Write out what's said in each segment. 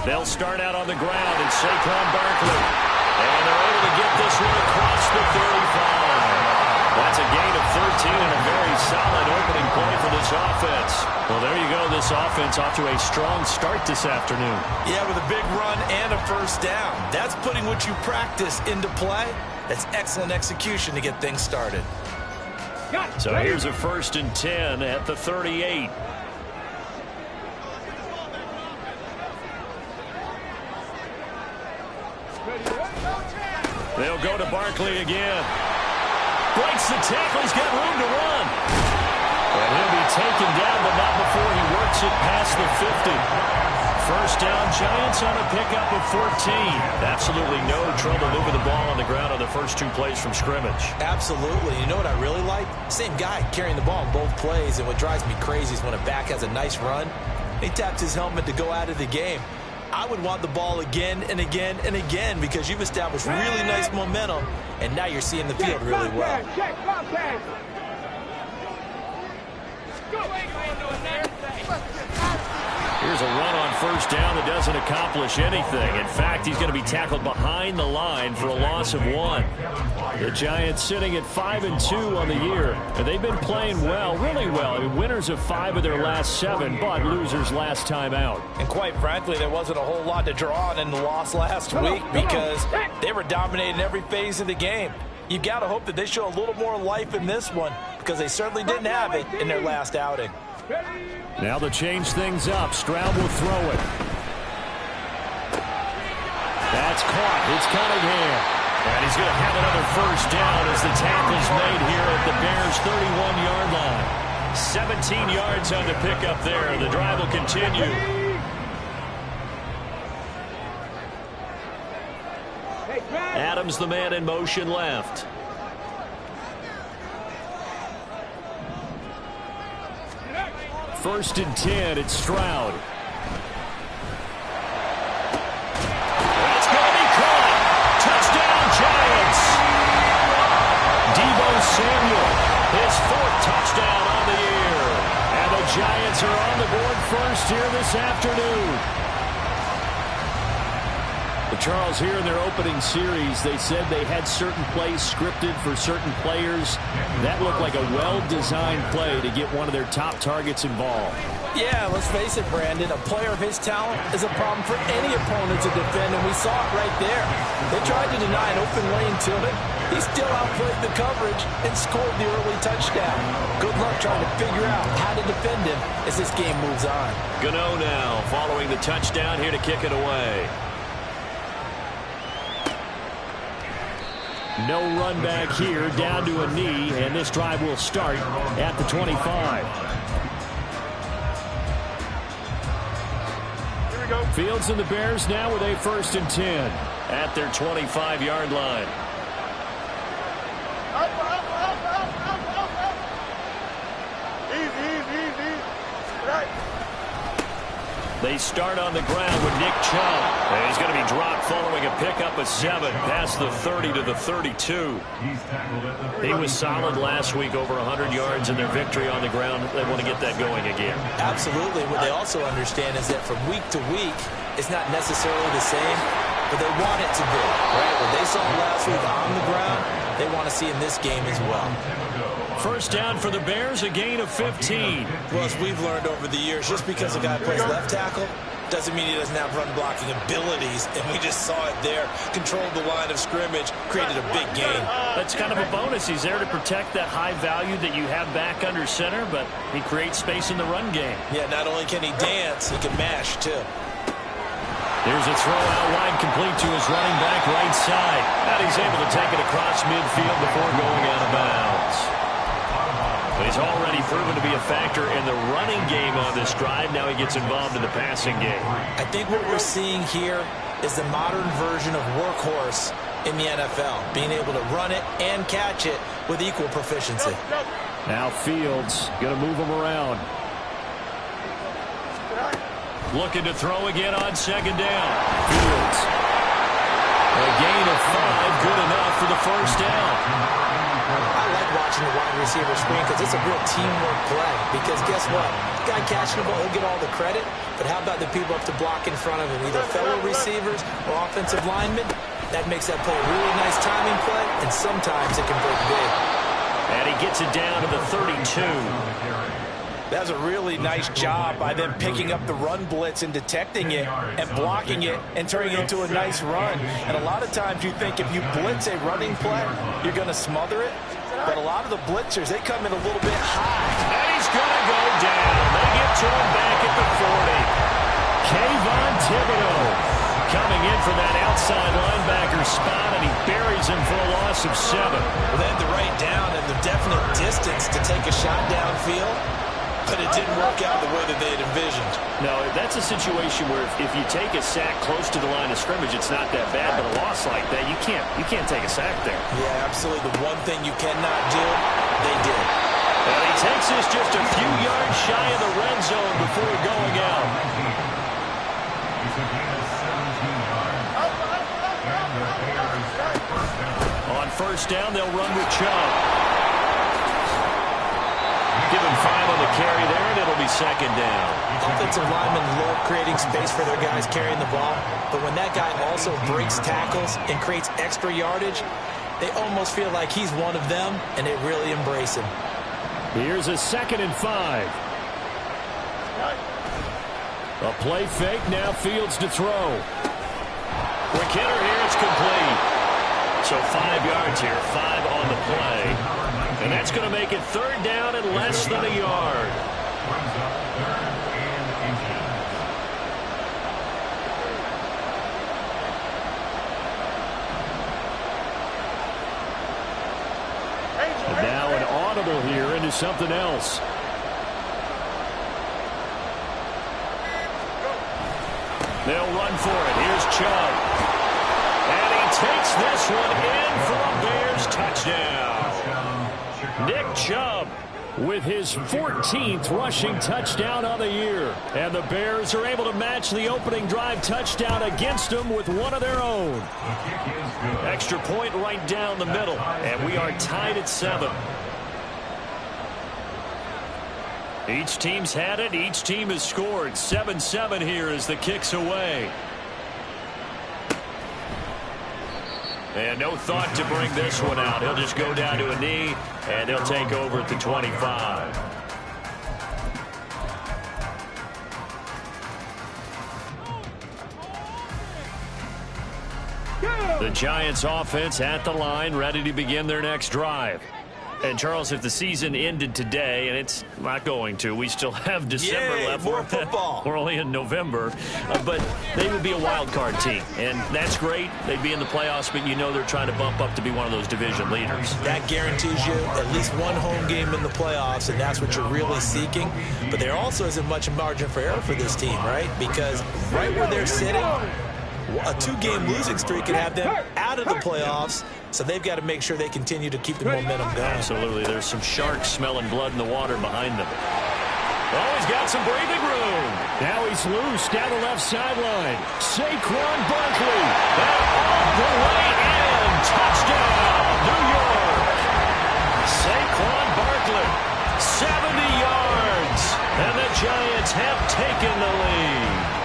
They'll start out on the ground, and Saquon Barkley. And they're able to get this one across the 35. That's a gain of 13 and a very solid opening play for this offense. Well, there you go. This offense off to a strong start this afternoon. Yeah, with a big run and a first down. That's putting what you practice into play. That's excellent execution to get things started. So here's a 1st and 10 at the 38. They'll go to Barkley again. Breaks the tackle. He's got room to run. And he'll be taken down, but not before he works it past the 50. First down, Giants on a pickup of 14. Absolutely no trouble moving the ball on the ground on the first 2 plays from scrimmage. Absolutely. You know what I really like? Same guy carrying the ball in both plays, and what drives me crazy is when a back has a nice run, he taps his helmet to go out of the game. I would want the ball again and again and again because you've established really nice momentum, and now you're seeing the field really well. Here's a run on first down that doesn't accomplish anything. In fact, he's going to be tackled behind the line for a loss of 1. The Giants sitting at 5-2 on the year, and they've been playing well, really well. I mean, winners of 5 of their last 7, but losers last time out. And quite frankly, there wasn't a whole lot to draw on in the loss last week because they were dominating every phase of the game. You've got to hope that they show a little more life in this one because they certainly didn't have it in their last outing. Now to change things up, Stroud will throw it. That's caught. It's Cunningham. And he's going to have another first down as the tackle's made here at the Bears' 31-yard line. 17 yards on the pickup there. The drive will continue. Adams, the man in motion left. First and 10, it's Stroud. That's going to be caught. Touchdown, Giants. Deebo Samuel, his 4th touchdown on the year. And the Giants are on the board first here this afternoon. Charles, here in their opening series, they said they had certain plays scripted for certain players. That looked like a well-designed play to get one of their top targets involved. Yeah, let's face it, Brandon. A player of his talent is a problem for any opponent to defend, and we saw it right there. They tried to deny an open lane to him. He still outplayed the coverage and scored the early touchdown. Good luck trying to figure out how to defend him as this game moves on. Gano now following the touchdown here to kick it away. No run back here, down to a knee, and this drive will start at the 25. Here we go. Fields and the Bears now with a 1st and 10 at their 25-yard line. They start on the ground with Nick Chubb. And he's going to be dropped following a pickup of 7 past the 30 to the 32. He was solid last week, over 100 yards in their victory on the ground. They want to get that going again. Absolutely. What they also understand is that from week to week, it's not necessarily the same, but they want it to be. Right? What they saw last week on the ground, they want to see in this game as well. First down for the Bears, a gain of 15. Well, as we've learned over the years, just because a guy plays left tackle doesn't mean he doesn't have run-blocking abilities, and we just saw it there. Controlled the line of scrimmage, created a big gain. That's kind of a bonus. He's there to protect that high value that you have back under center, but he creates space in the run game. Yeah, not only can he dance, he can mash, too. There's a throw out wide, complete to his running back right side. And he's able to take it across midfield before going out of bounds. But he's already proven to be a factor in the running game on this drive. Now he gets involved in the passing game. I think what we're seeing here is the modern version of workhorse in the NFL, being able to run it and catch it with equal proficiency. Now Fields going to move him around. Looking to throw again on 2nd down. Fields. A gain of 5, good enough for the first down. I like watching the wide receiver screen because it's a real teamwork play. Because guess what? The guy catching the ball, he'll get all the credit. But how about the people up to block in front of him, either fellow receivers or offensive linemen? That makes that play a really nice timing play, and sometimes it can break big. And he gets it down to the 32. That was a really nice job by them picking up the run blitz and detecting it and blocking it and turning it into a nice run. And a lot of times you think if you blitz a running play, you're going to smother it. But a lot of the blitzers, they come in a little bit high. And he's going to go down. They get to him back at the 40. Kayvon Thibodeaux coming in from that outside linebacker spot, and he buries him for a loss of 7. Well, they had the right down and the definite distance to take a shot downfield. But it didn't work out the way that they had envisioned. No, that's a situation where if you take a sack close to the line of scrimmage, it's not that bad. But a loss like that, you can't take a sack there. Yeah, absolutely. The one thing you cannot do, they did. And he takes this just a few yards shy of the red zone before going out. On first down, they'll run with Chubb. Give him 5 on the carry there, and it'll be second down. Offensive linemen love creating space for their guys carrying the ball, but when that guy also breaks tackles and creates extra yardage, they almost feel like he's one of them, and they really embrace him. Here's a 2nd and 5. A play fake, now Fields to throw. Quick hitter here, it's complete. So 5 yards here, 5 on the play. And that's going to make it 3rd down and less than a yard. And now an audible here into something else. They'll run for it. Here's Chubb. And he takes this one in for a Bears touchdown. Nick Chubb with his 14th rushing touchdown of the year. And the Bears are able to match the opening drive touchdown against them with one of their own. Extra point right down the middle. And we are tied at 7. Each team's had it. Each team has scored. 7-7 here as the kick's away. And no thought to bring this one out. He'll just go down to a knee, and they'll take over at the 25. The Giants offense at the line, ready to begin their next drive. And, Charles, if the season ended today, and it's not going to, we still have December left. More football. We're only in November. But they would be a wild card team, and that's great. They'd be in the playoffs, but you know they're trying to bump up to be one of those division leaders. That guarantees you at least one home game in the playoffs, and that's what you're really seeking. But there also isn't much margin for error for this team, right? Because right where they're sitting, a 2-game losing streak could have them out of the playoffs. So they've got to make sure they continue to keep the momentum going. Absolutely. There's some sharks smelling blood in the water behind them. Oh, he's got some breathing room. Now he's loose down the left sideline. Saquon Barkley. And all the way in. Touchdown, New York. Saquon Barkley, 70 yards. And the Giants have taken the lead.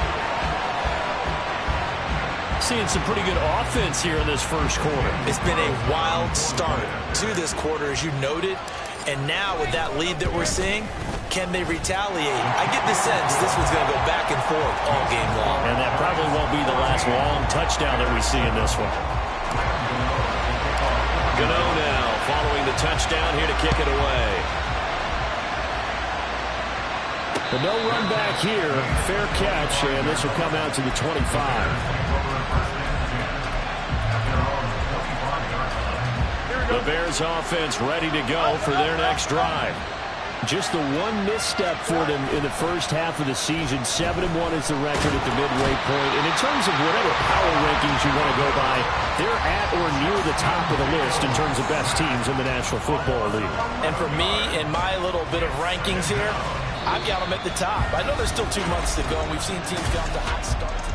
Seeing some pretty good offense here in this first quarter. It's been a wild start to this quarter, as you noted. And now with that lead that we're seeing, can they retaliate? I get the sense this one's going to go back and forth all game long. And that probably won't be the last long touchdown that we see in this one. Gano now following the touchdown here to kick it away. But no run back here. Fair catch, and this will come out to the 25. The Bears offense ready to go for their next drive. Just the one misstep for them in the first half of the season. 7-1 is the record at the midway point. And in terms of whatever power rankings you want to go by, they're at or near the top of the list in terms of best teams in the National Football League. And for me, in my little bit of rankings here, I've got them at the top. I know there's still 2 months to go, and we've seen teams get off to hot starts.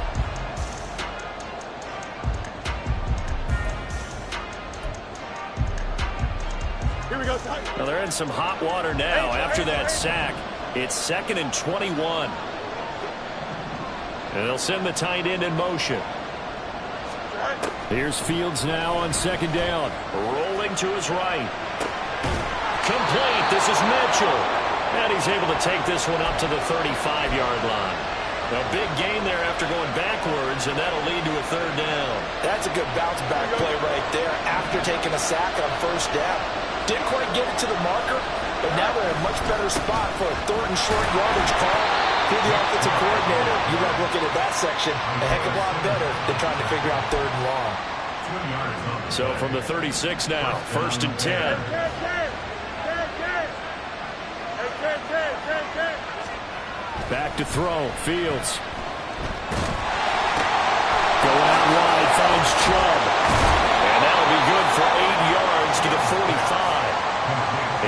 Here we go. Well, they're in some hot water now after that sack. It's 2nd and 21. And they'll send the tight end in motion. Here's Fields now on 2nd down. Rolling to his right. Complete. This is Mitchell. And he's able to take this one up to the 35-yard line. A big gain there after going backwards, and that'll lead to a 3rd down. That's a good bounce-back play right there after taking a sack on 1st down. Didn't quite get it to the marker, but now they're in a much better spot for a 3rd and short yardage call. Through the offensive coordinator, you got looking at that section a heck of a lot better than trying to figure out 3rd and long. So from the 36 now, 1st and 10. Back to throw. Fields. Going out wide, finds Chubb. And that'll be good for 8 yards to the 45.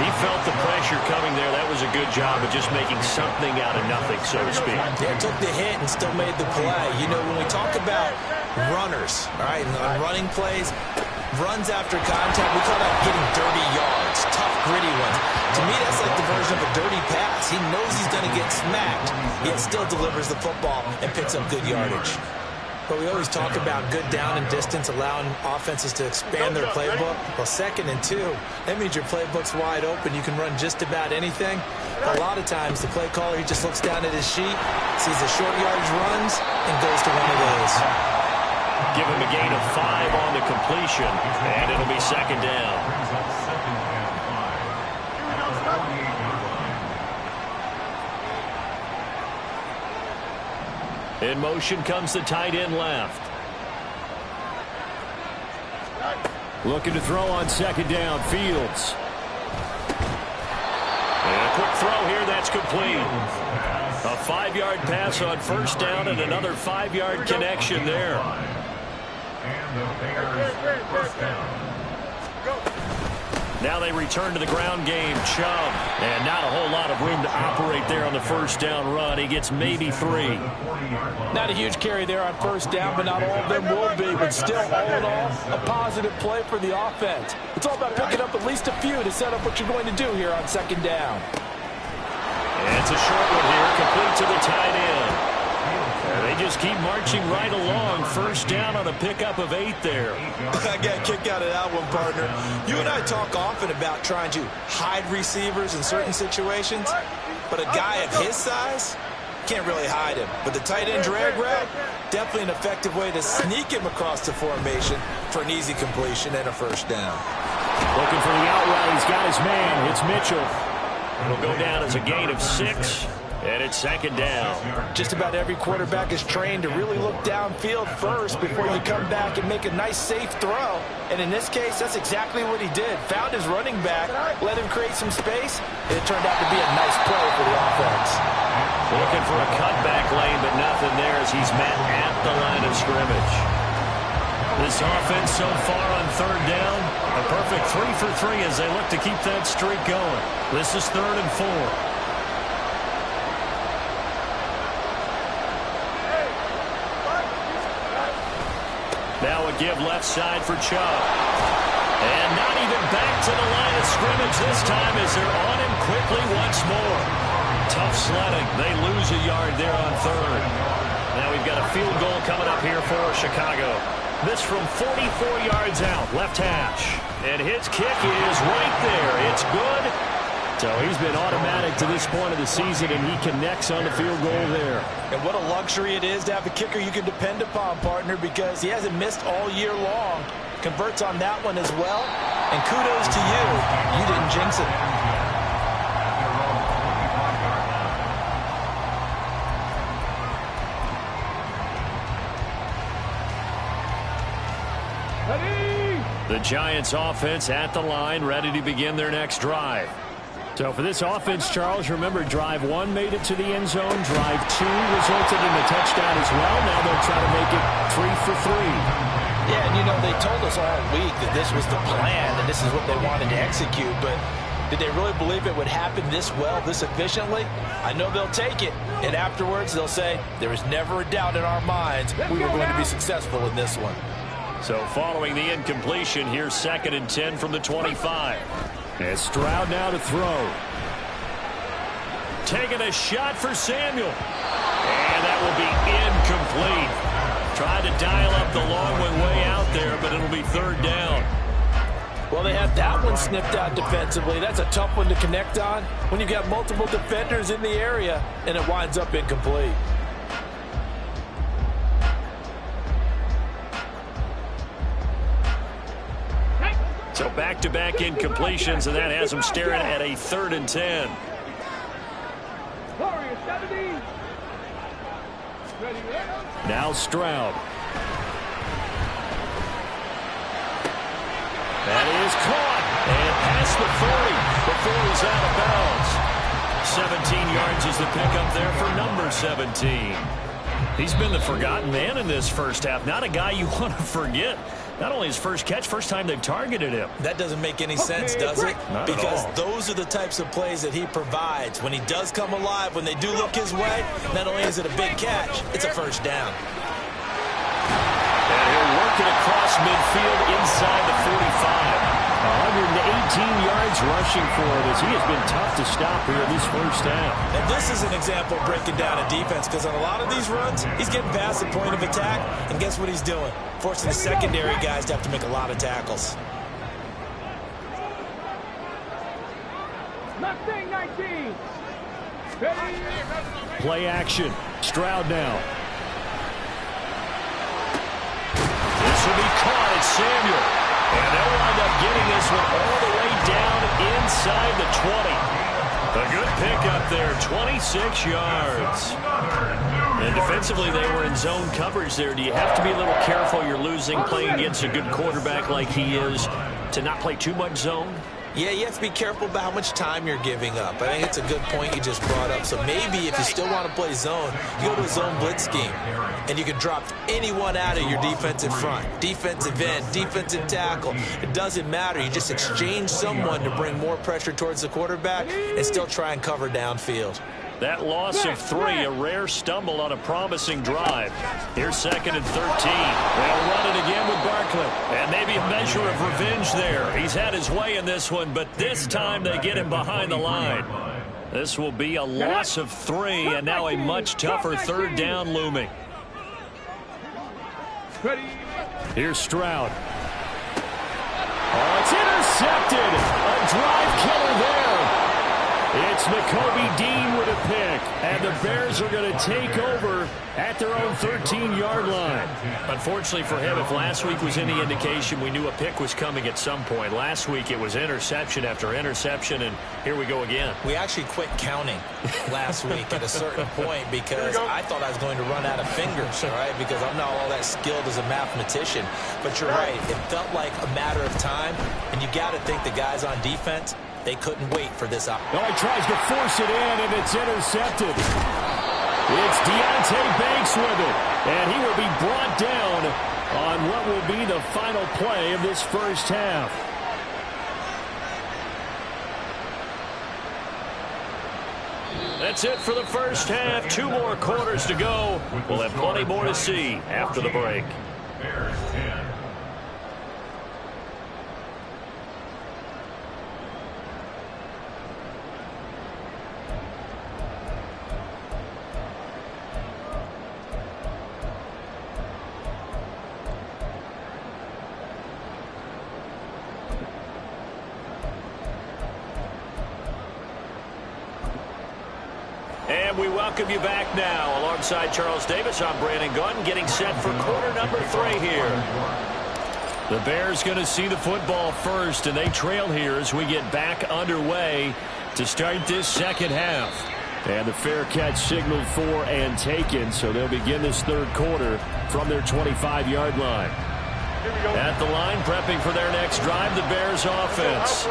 He felt the pressure coming there. That was a good job of just making something out of nothing, so to speak. Yeah, took the hit and still made the play. You know, when we talk about runners, all right, and on running plays, runs after contact, we call that getting dirty yards, tough, gritty ones. To me, that's like the version of a dirty pass. He knows he's going to get smacked, yet still delivers the football and picks up good yardage. But we always talk about good down and distance, allowing offenses to expand their playbook. Well, 2nd and 2, that means your playbook's wide open. You can run just about anything. A lot of times, the play caller, he just looks down at his sheet, sees the short yardage runs, and goes to one of those. Give him a gain of 5 on the completion, and it'll be 2nd down. In motion comes the tight end left. Looking to throw on 2nd down, Fields. And a quick throw here, that's complete. A 5-yard pass on 1st down and another 5-yard connection there. Now they return to the ground game. Chubb. And not a whole lot of room to operate there on the 1st down run. He gets maybe 3. Not a huge carry there on 1st down, but not all of them will be. But still, all in all, a positive play for the offense. It's all about picking up at least a few to set up what you're going to do here on 2nd down. And it's a short one here, complete to the tight end. They just keep marching right along. 1st down on a pickup of 8 there. I got a kick out of that one, partner. You and I talk often about trying to hide receivers in certain situations, but a guy of his size can't really hide him. But the tight end drag route, definitely an effective way to sneak him across the formation for an easy completion and a 1st down. Looking for the out route. He's got his man. It's Mitchell. It'll go down as a gain of 6. And it's 2nd down. Just about every quarterback is trained to really look downfield first before you come back and make a nice, safe throw. And in this case, that's exactly what he did. Found his running back, let him create some space, and it turned out to be a nice play for the offense. Looking for a cutback lane, but nothing there as he's met at the line of scrimmage. This offense so far on 3rd down, a perfect 3 for 3 as they look to keep that streak going. This is 3rd and 4. Now a give left side for Chubb. And not even back to the line of scrimmage this time as they're on him quickly once more. Tough sledding. They lose a yard there on 3rd. Now we've got a field goal coming up here for Chicago. This from 44 yards out, left hash. And his kick is right there. It's good. So he's been automatic to this point of the season, and he connects on the field goal there. And what a luxury it is to have a kicker you can depend upon, partner, because he hasn't missed all year long. Converts on that one as well. And kudos to you. You didn't jinx it. The Giants offense at the line, ready to begin their next drive. So for this offense, Charles, remember, drive 1 made it to the end zone. Drive 2 resulted in a touchdown as well. Now they'll try to make it 3 for 3. Yeah, and you know, they told us all week that this was the plan and this is what they wanted to execute, but did they really believe it would happen this well, this efficiently? I know they'll take it, and afterwards they'll say, there was never a doubt in our minds we were going to be successful in this one. So following the incompletion, here's 2nd and 10 from the 25. And Stroud now to throw. Taking a shot for Samuel. And that will be incomplete. Tried to dial up the long one way out there, but it'll be third down. Well, they had that one snipped out defensively. That's a tough one to connect on when you've got multiple defenders in the area, and it winds up incomplete. So back-to-back incompletions, and that has them staring at a 3rd and 10. Now Stroud. That is caught and past the 40 before he's out of bounds. 17 yards is the pickup there for number 17. He's been the forgotten man in this first half. Not a guy you want to forget. Not only his first catch, first time they've targeted him. That doesn't make any sense, does it? Not because at all. Those are the types of plays that he provides. When he does come alive, when they do look his way, not only is it a big catch, it's a first down. And he'll work it across midfield inside the 45. 118 yards rushing for him as he has been tough to stop here in this first half. And this is an example of breaking down a defense, because on a lot of these runs, he's getting past the point of attack, and guess what he's doing? Forcing the secondary guys to have to make a lot of tackles. 19. Play action. Stroud now. This will be caught at Samuel. And they'll wind up getting this one all the way down inside the 20. A good pickup there, 26 yards. And defensively, they were in zone coverage there. Do you have to be a little careful you're losing playing against a good quarterback like he is to not play too much zone? Yeah, you have to be careful about how much time you're giving up. I think it's a good point you just brought up. So maybe if you still want to play zone, you go to a zone blitz scheme. And you can drop anyone out of your defensive front. Defensive end, defensive tackle. It doesn't matter. You just exchange someone to bring more pressure towards the quarterback and still try and cover downfield. That loss of 3, a rare stumble on a promising drive. Here's 2nd and 13. They'll run it again with Barkley. And maybe a measure of revenge there. He's had his way in this one, but this time they get him behind the line. This will be a loss of 3, and now a much tougher 3rd down looming. Here's Stroud. Oh, it's intercepted. A drive killer there. It's Nakobe Dean with a pick, and the Bears are going to take over at their own 13-yard line. Unfortunately for him, if last week was any indication, we knew a pick was coming at some point. Last week it was interception after interception, and here we go again. We actually quit counting last week at a certain point because I thought I was going to run out of fingers, all right, because I'm not all that skilled as a mathematician. But you're right. It felt like a matter of time, and you got to think the guys on defense, they couldn't wait for this opportunity. Oh, he tries to force it in, and it's intercepted. It's Deonte Banks with it, and he will be brought down on what will be the final play of this first half. That's it for the first half. 2 more quarters to go. We'll have plenty more to see after the break. And we welcome you back now. Alongside Charles Davis, I'm Brandon Gaudin, getting set for quarter number 3 here. The Bears going to see the football first, and they trail here as we get back underway to start this second half. And the fair catch signaled for and taken, so they'll begin this third quarter from their 25-yard line. At the line, prepping for their next drive, the Bears offense.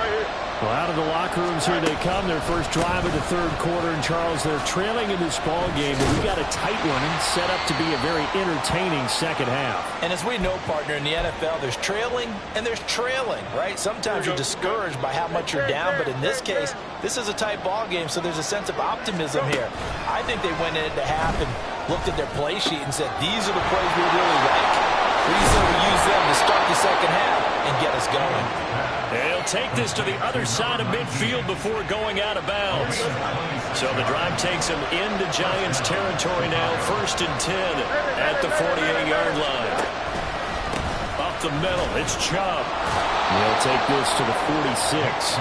Well, out of the locker rooms here they come, their first drive of the third quarter. And, Charles, they're trailing in this ball game, but we got a tight one and set up to be a very entertaining second half. And as we know, partner, in the NFL, there's trailing and there's trailing, right? Sometimes you're discouraged by how much you're down, but in this case, this is a tight ball game, so there's a sense of optimism here. I think they went into half and looked at their play sheet and said, these are the plays we really like. We said we use them to start the second half and get us going. And he'll take this to the other side of midfield before going out of bounds. So the drive takes him into Giants territory now, 1st and 10 at the 48-yard line. Up the middle, it's Chubb. He'll take this to the 46.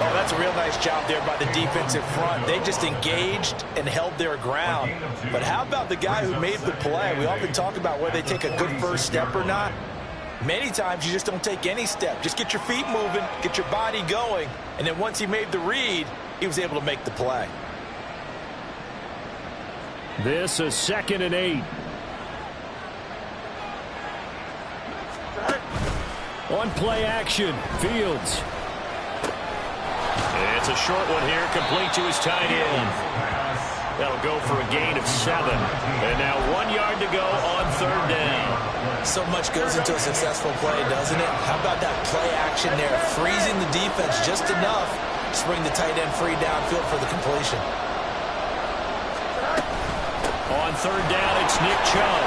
Oh, that's a real nice job there by the defensive front. They just engaged and held their ground. But how about the guy who made the play? We often talk about whether they take a good first step or not. Many times you just don't take any step. Just get your feet moving, get your body going, and then once he made the read, he was able to make the play. This is 2nd and 8. On play action, Fields. It's a short one here, complete to his tight end. That'll go for a gain of 7. And now 1 yard to go on 3rd down. So much goes into a successful play, doesn't it? How about that play action there? Freezing the defense just enough to bring the tight end free downfield for the completion. On 3rd down, it's Nick Chubb.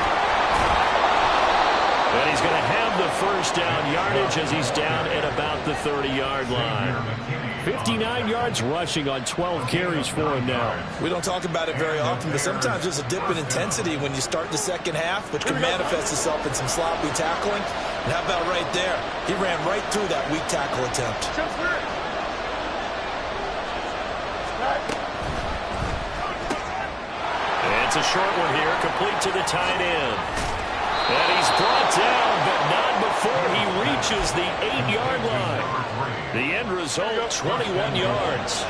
And he's going to have the first down yardage as he's down at about the 30-yard line. 59 yards rushing on 12 carries for him now. We don't talk about it very often, but sometimes there's a dip in intensity when you start the second half, which can manifest itself in some sloppy tackling. And how about right there? He ran right through that weak tackle attempt. It's a short one here, complete to the tight end. And he's brought down, but not before he reaches the 8-yard line. The end result, 21 yards.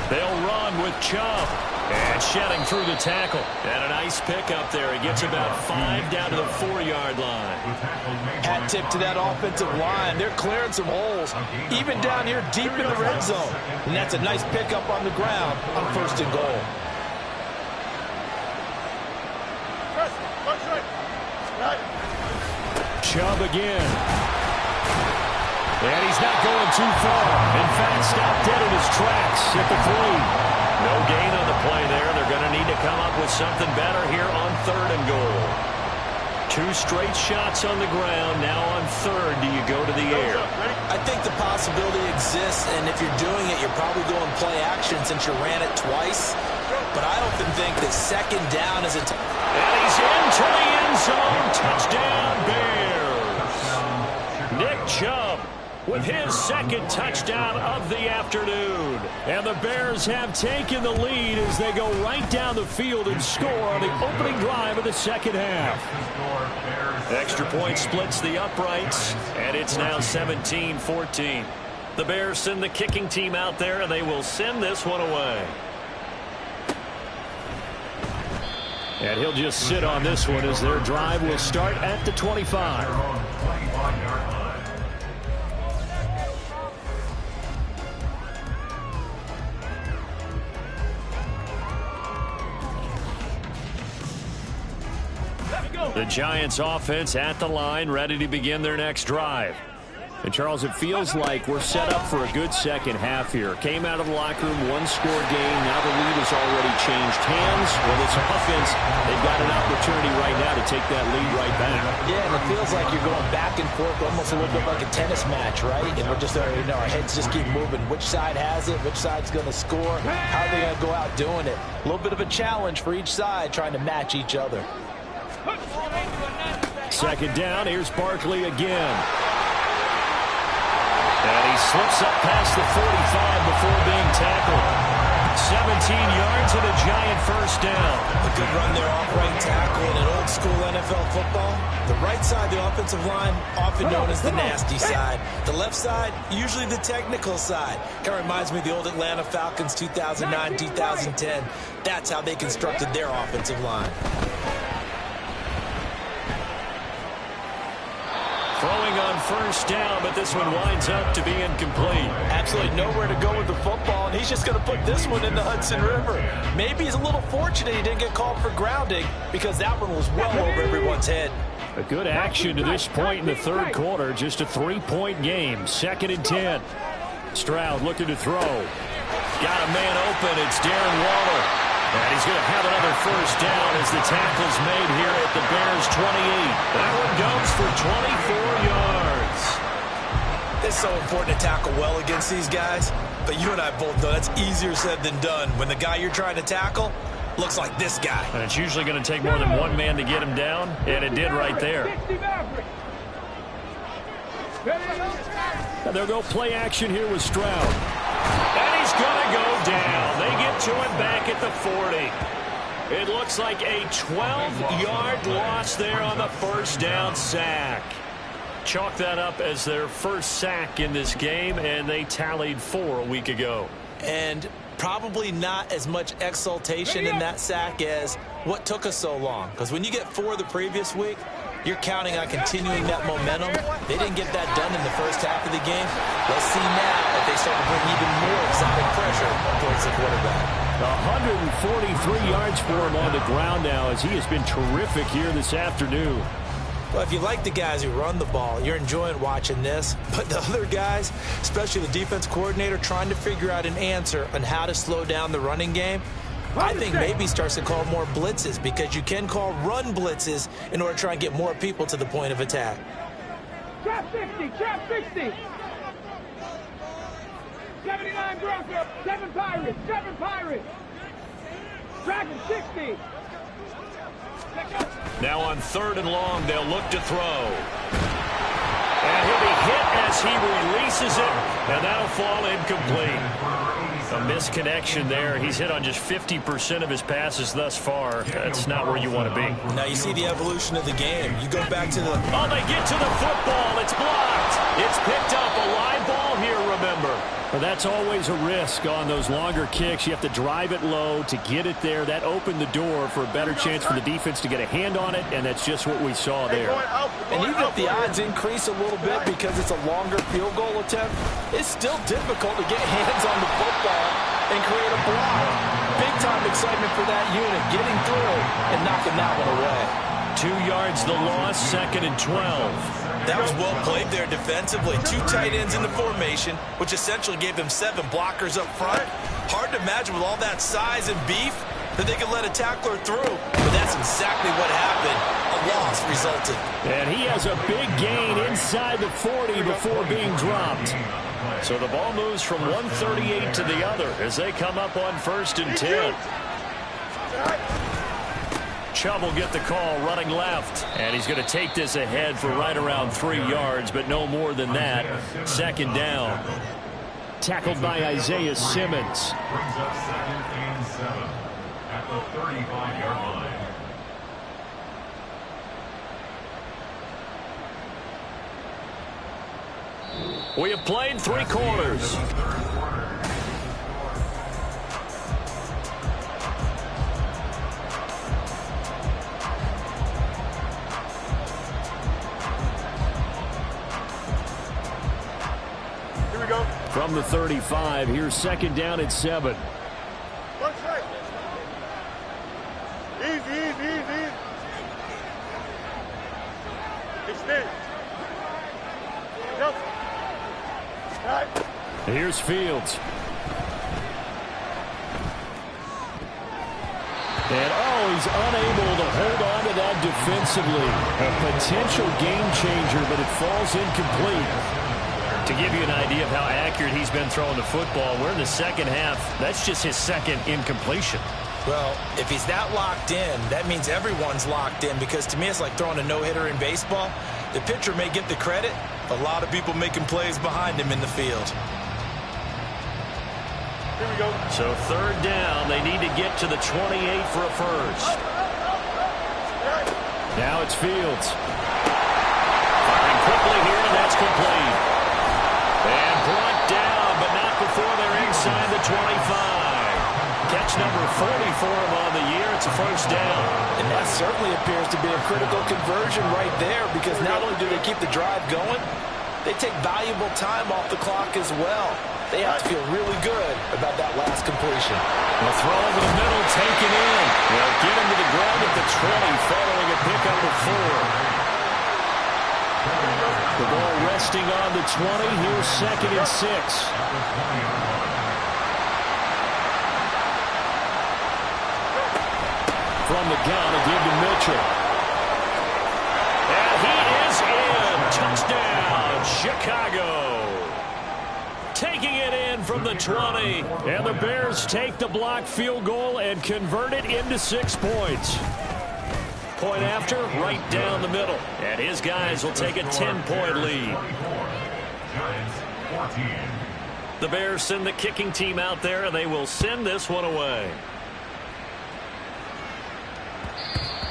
They'll run with Chubb. And shedding through the tackle. And a nice pickup there. He gets about 5 down to the 4-yard line. Hat tip to that offensive line. They're clearing some holes, even down here deep in the red zone. And that's a nice pickup on the ground on 1st and goal. Chubb again. And he's not going too far. In fact, stopped dead in his tracks at the 3. No gain on the play there. They're going to need to come up with something better here on 3rd and goal. 2 straight shots on the ground. Now on 3rd, do you go to the air? I think the possibility exists, and if you're doing it, you're probably going play action since you ran it twice. But I often think that 2nd down is a... And he's into the end zone. Touchdown, Bears. Nick Chubb with his 2nd touchdown of the afternoon. And the Bears have taken the lead as they go right down the field and score on the opening drive of the 2nd half. Extra point splits the uprights, and it's now 17-14. The Bears send the kicking team out there, and they will send this one away. And he'll just sit on this one as their drive will start at the 25. The Giants offense at the line, ready to begin their next drive. And, Charles, it feels like we're set up for a good second half here. Came out of the locker room, 1-score game. Now the lead has already changed hands. Well, this offense, they've got an opportunity right now to take that lead right back. Yeah, and it feels like you're going back and forth, almost a little bit like a tennis match, right? And we're just, our heads just keep moving. Which side has it? Which side's going to score? How are they going to go out doing it? A little bit of a challenge for each side, trying to match each other. 2nd down, here's Barkley again. And he slips up past the 45 before being tackled. 17 yards and a Giant first down. A good run there off right tackle in an old school NFL football. The right side, the offensive line, often known as the nasty side. The left side, usually the technical side. Kind of reminds me of the old Atlanta Falcons 2009-2010. That's how they constructed their offensive line. Throwing on first down, but this one winds up to be incomplete. Absolutely nowhere to go with the football, and he's just going to put this one in the Hudson River. Maybe he's a little fortunate he didn't get called for grounding because that one was well over everyone's head. A good action to this point in the 3rd quarter. Just a 3-point game. 2nd and 10. Stroud looking to throw. Got a man open. It's Darren Waller. And he's going to have another first down as the tackle's made here at the Bears' 28. That one goes for 24 yards. It's so important to tackle well against these guys, but you and I both know that's easier said than done when the guy you're trying to tackle looks like this guy. And it's usually going to take more than one man to get him down, and it did right there. And they'll go play action here with Stroud. And he's going to go down. They get to him back at the 40. It looks like a 12-yard loss there on the first down sack. Chalk that up as their first sack in this game, and they tallied 4 a week ago. And probably not as much exultation in that sack as what took us so long. Because when you get 4 the previous week, you're counting on continuing that momentum. They didn't get that done in the first half of the game. Let's see now if they start to bring even more exotic pressure towards the quarterback. 143 yards for him on the ground now as he has been terrific here this afternoon. Well, if you like the guys who run the ball, you're enjoying watching this. But the other guys, especially the defense coordinator, trying to figure out an answer on how to slow down the running game, I think maybe starts to call more blitzes because you can call run blitzes in order to try and get more people to the point of attack. Trap 60, trap 60. 79 Broncos, 7 Pirates, 7 Pirates. Dragon 60. Now on 3rd and long, they'll look to throw. And he'll be hit as he releases it, and that'll fall incomplete. A misconnection there. He's hit on just 50% of his passes thus far. That's not where you want to be. Now you see the evolution of the game. You go back to the... Oh, they get to the football. It's blocked. It's picked up. A live ball here, remember. Well, that's always a risk on those longer kicks. You have to drive it low to get it there. That opened the door for a better chance for the defense to get a hand on it, and that's just what we saw there. And even if the odds increase a little bit because it's a longer field goal attempt, it's still difficult to get hands on the football and create a block. Big-time excitement for that unit, getting through and knocking that one away. 2 yards the loss, 2nd and 12. That was well played there defensively. 2 tight ends in the formation, which essentially gave them 7 blockers up front. Hard to imagine with all that size and beef that they could let a tackler through. But that's exactly what happened. A loss resulted. And he has a big gain inside the 40 before being dropped. So the ball moves from 138 to the other as they come up on 1st and 10. Chubb will get the call running left. And he's going to take this ahead for right around 3 yards, but no more than that. 2nd down. Tackled by Isaiah Simmons. Brings up 2nd and 7 at the 35-yard line. We have played 3 quarters. From the 35, here's 2nd down at 7. One strike. Easy. Extend. Jump. Right. Here's Fields. And he's unable to hold on to that defensively. A potential game changer, but it falls incomplete. To give you an idea of how accurate he's been throwing the football, we're in the 2nd half. That's just his 2nd incompletion. Well, if he's that locked in, that means everyone's locked in because to me it's like throwing a no-hitter in baseball. The pitcher may get the credit, a lot of people making plays behind him in the field. Here we go. So 3rd down, they need to get to the 28 for a first. Now it's Fields. Firing quickly here, and that's complete. And brought down, but not before they're inside the 25. Catch number 40 for him on the year. It's a first down. And that certainly appears to be a critical conversion right there because not only do they keep the drive going, they take valuable time off the clock as well. They have to feel really good about that last completion. The throw over the middle, taken in. They'll get him to the ground at the 20, following a pickup of 4. The ball resting on the 20. Here's 2nd and 6. from the gun to give to Mitchell. And he is in. Touchdown, Chicago. Taking it in from the 20. And the Bears take the block field goal and convert it into 6 points. Point after, right down the middle. And his guys will take a 10-point lead. Giants 14. The Bears send the kicking team out there, and they will send this one away.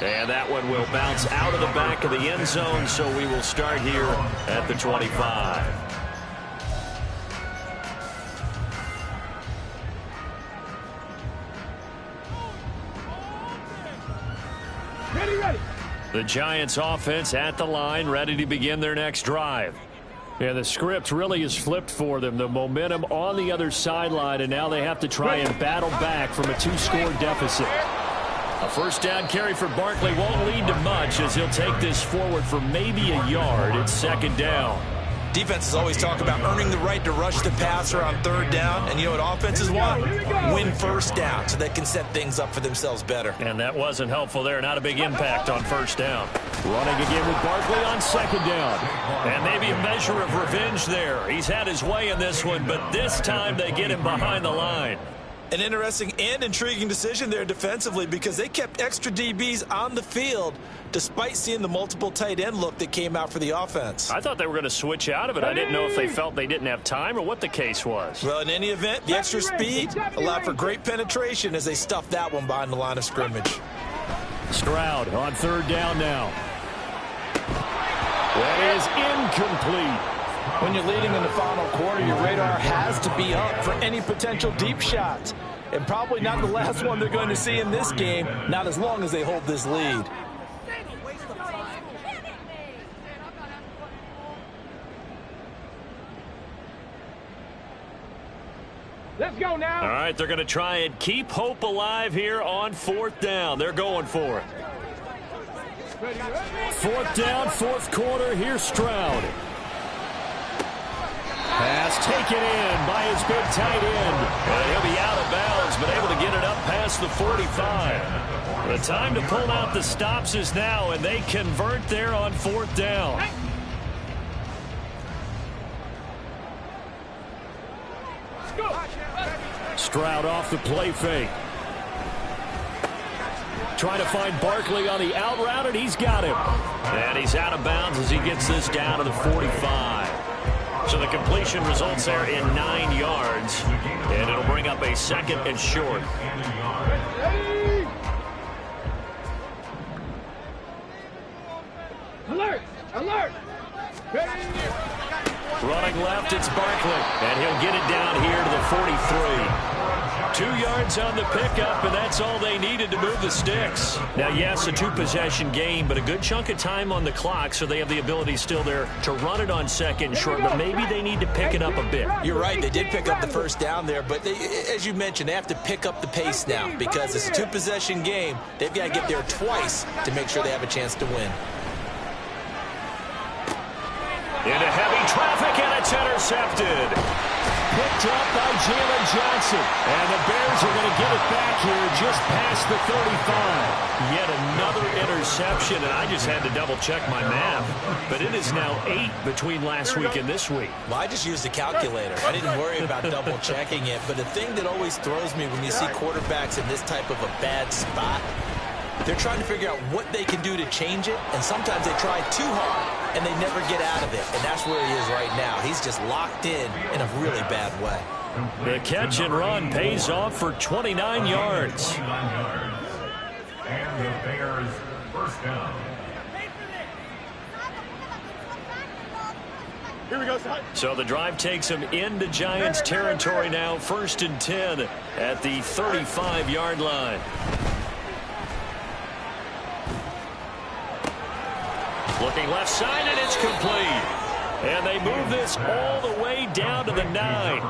And that one will bounce out of the back of the end zone, so we will start here at the 25. Ready. The Giants offense at the line, ready to begin their next drive. Yeah, the script really is flipped for them. The momentum on the other sideline, and now they have to try and battle back from a 2-score deficit. A first down carry for Barkley won't lead to much as he'll take this forward for maybe a yard. It's second down. Defenses always talk about earning the right to rush the passer on third down. And you know what offenses want? Win first down so they can set things up for themselves better. And that wasn't helpful there. Not a big impact on first down. Running again with Barkley on second down. And maybe a measure of revenge there. He's had his way in this one, but this time they get him behind the line. An interesting and intriguing decision there defensively because they kept extra DBs on the field despite seeing the multiple tight end look that came out for the offense. I thought they were going to switch out of it. I didn't know if they felt they didn't have time or what the case was. Well, in any event, the extra speed allowed for great penetration as they stuffed that one behind the line of scrimmage. Stroud on third down now. That is incomplete. When you're leading in the final quarter, your radar has to be up for any potential deep shots. And probably not the last one they're going to see in this game, not as long as they hold this lead. Let's go now. All right, they're going to try and keep hope alive here on fourth down. They're going for it. Fourth down, fourth quarter. Here's Stroud. Pass taken in by his big tight end. And he'll be out of bounds, but able to get it up past the 45. The time to pull out the stops is now, and they convert there on fourth down. Stroud off the play fake. Trying to find Barkley on the out route, and he's got him. And he's out of bounds as he gets this down to the 45. So the completion results there in 9 yards, and it'll bring up a second and short. Alert! Alert! Running left, it's Barkley, and he'll get it down here to the 43. 2 yards on the pickup, and that's all they needed to move the sticks. Now, yes, a 2-possession game, but a good chunk of time on the clock, so they have the ability still there to run it on second and short, but maybe they need to pick it up a bit. You're right. They did pick up the first down there, but as you mentioned, they have to pick up the pace now because it's a 2-possession game. They've got to get there twice to make sure they have a chance to win. Into heavy traffic, and it's intercepted. Picked up by Jalen Johnson. And the Bears are going to get it back here just past the 35. Yet another interception, and I just had to double-check my math. But it is now 8 between last week and this week. Well, I just used the calculator. I didn't worry about double-checking it. But the thing that always throws me when you see quarterbacks in this type of a bad spot, they're trying to figure out what they can do to change it, and sometimes they try too hard, and they never get out of it. And that's where he is right now. He's just locked in a really bad way. The catch and run pays off for 29 yards. And the Bears first down. Here we go, son. So the drive takes him into Giants territory now. 1st and 10 at the 35-yard line. Looking left side, and it's complete. And they move this all the way down to the 9.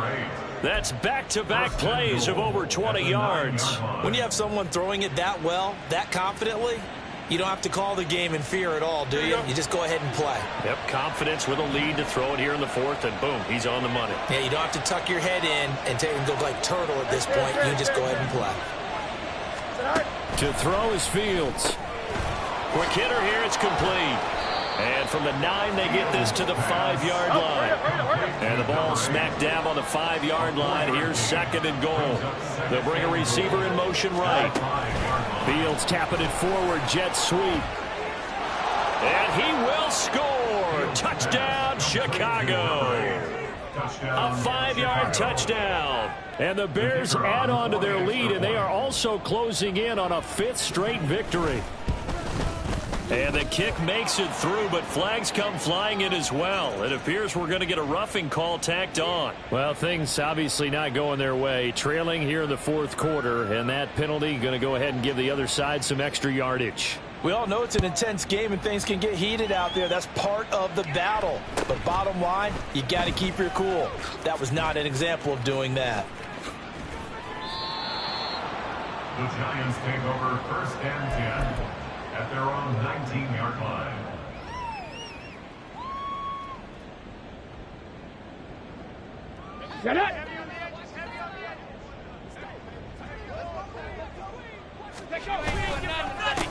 That's back-to-back plays of over 20 yards. When you have someone throwing it that well, that confidently, you don't have to call the game in fear at all, do you? You just go ahead and play. Yep, confidence with a lead to throw it here in the 4th, and boom, he's on the money. Yeah, you don't have to tuck your head in and go like turtle at this point. You just go ahead and play. To throw is Fields. Quick hitter here. It's complete. And from the 9, they get this to the 5-yard line. And the ball smack dab on the 5-yard line. Here's 2nd and goal. They'll bring a receiver in motion right. Fields tapping it forward. Jet sweep. And he will score. Touchdown, Chicago. A 5-yard touchdown. And the Bears add on to their lead, and they are also closing in on a 5th straight victory. And the kick makes it through, but flags come flying in as well. It appears we're going to get a roughing call tacked on. Well, things obviously not going their way. Trailing here in the 4th quarter, and that penalty going to go ahead and give the other side some extra yardage. We all know it's an intense game and things can get heated out there. That's part of the battle. But bottom line, you got to keep your cool. That was not an example of doing that. The Giants take over 1st and 10 at their own 19-yard line. Set up.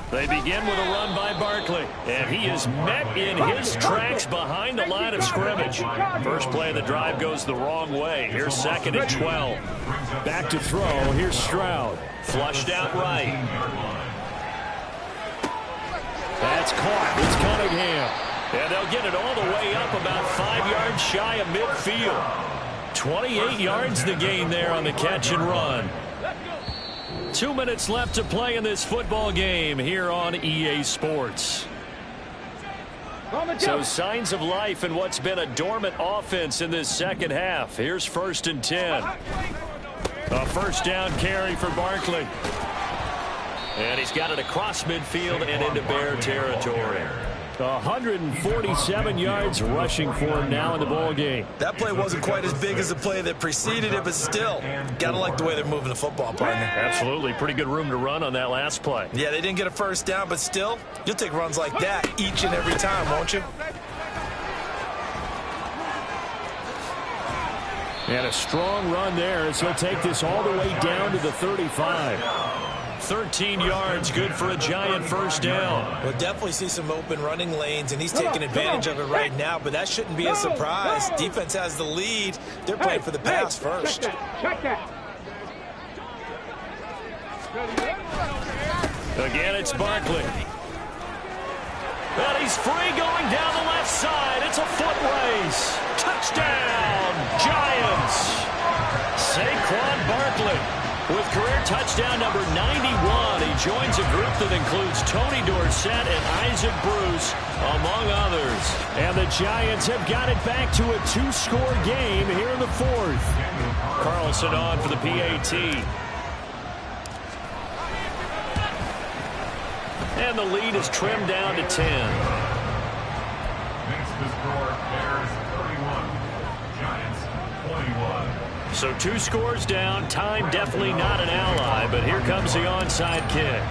They begin with a run by Barkley, and he is met in his tracks behind the line of scrimmage. First play of the drive goes the wrong way. Here's 2nd and 12. Back to throw. Here's Stroud. Flushed out right. That's caught. It's Cunningham. And they'll get it all the way up about 5 yards shy of midfield. 28 yards the gain there on the catch and run. 2 minutes left to play in this football game here on EA Sports. So signs of life in what's been a dormant offense in this second half. Here's 1st and 10. A 1st down carry for Barkley. And he's got it across midfield and into Bear territory. 147 yards rushing for him now in the ball game. That play wasn't quite as big as the play that preceded it, but still, gotta like the way they're moving the football, partner. Absolutely. Pretty good room to run on that last play. Yeah, they didn't get a 1st down, but still, you'll take runs like that each and every time, won't you? And a strong run there as he'll take this all the way down to the 35. 13 yards, good for a Giant 1st down. We'll definitely see some open running lanes, and he's taking advantage of it right now, but that shouldn't be a surprise. Defense has the lead. They're playing for the pass first. Check that. Again, it's Barkley. And he's free going down the left side. It's a foot race. Touchdown, Giants. Saquon Barkley with career touchdown number 91. He joins a group that includes Tony Dorsett and Isaac Bruce, among others. And the Giants have got it back to a 2-score game here in the 4th. Carlson on for the PAT. And the lead is trimmed down to 10. Makes the score Bears 31, Giants 21. So 2 scores down. Time definitely not an ally, but here comes the onside kick.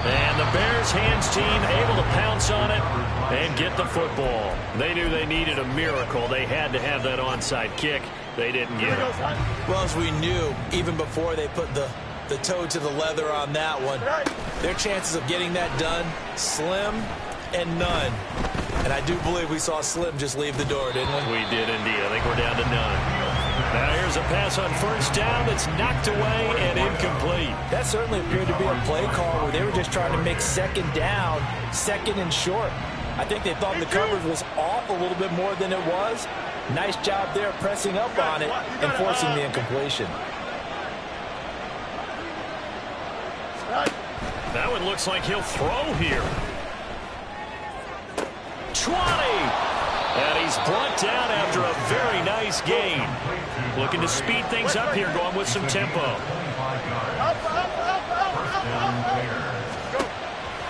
And the Bears hands team able to pounce on it and get the football. They knew they needed a miracle. They had to have that onside kick. They didn't get it. Well, as we knew, even before they put the toe to the leather on that one, their chances of getting that done, slim and none. And I do believe we saw Slim just leave the door, didn't we? We did indeed. I think we're down to none. Now here's a pass on 1st down that's knocked away and incomplete. That certainly appeared to be a play call where they were just trying to make 2nd down, 2nd and short. I think they thought the coverage was off a little bit more than it was. Nice job there pressing up on it and forcing the incompletion. That one looks like he'll throw here. 20! And he's brought down after a very nice gain. Looking to speed things up here, going with some tempo.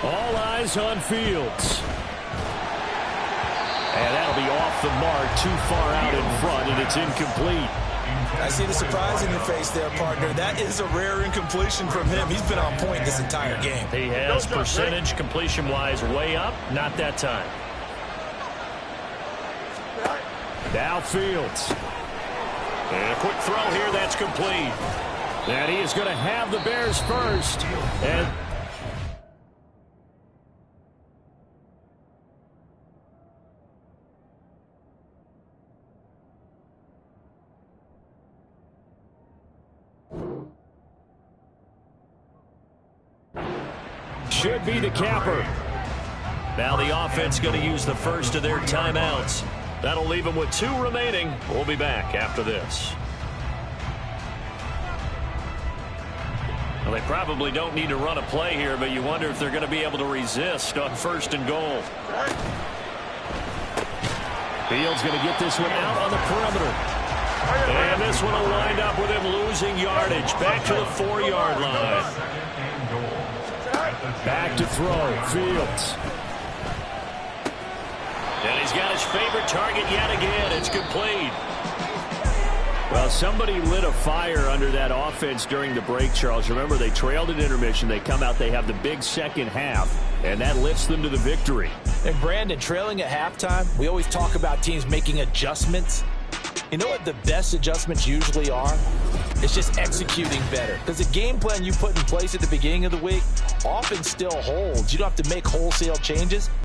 All eyes on Fields. And that'll be off the mark, too far out in front, and it's incomplete. I see the surprise in your face there, partner. That is a rare incompletion from him. He's been on point this entire game. He has percentage completion-wise way up. Not that time. Now Fields. And a quick throw here. That's complete. And he is going to have the Bears first. And should be the capper. Now the offense going to use the first of their timeouts. That'll leave them with 2 remaining. We'll be back after this. Well, they probably don't need to run a play here, but you wonder if they're going to be able to resist on 1st and goal. Fields going to get this one out on the perimeter. And this one will wind up with him losing yardage. Back to the 4-yard line. Back to throw. Fields. And he's got his favorite target yet again. It's complete. Well, somebody lit a fire under that offense during the break, Charles. Remember, they trailed at intermission. They come out, they have the big second half, and that lifts them to the victory. And, Brandon, trailing at halftime, we always talk about teams making adjustments. You know what the best adjustments usually are? It's just executing better. Because the game plan you put in place at the beginning of the week often still holds. You don't have to make wholesale changes.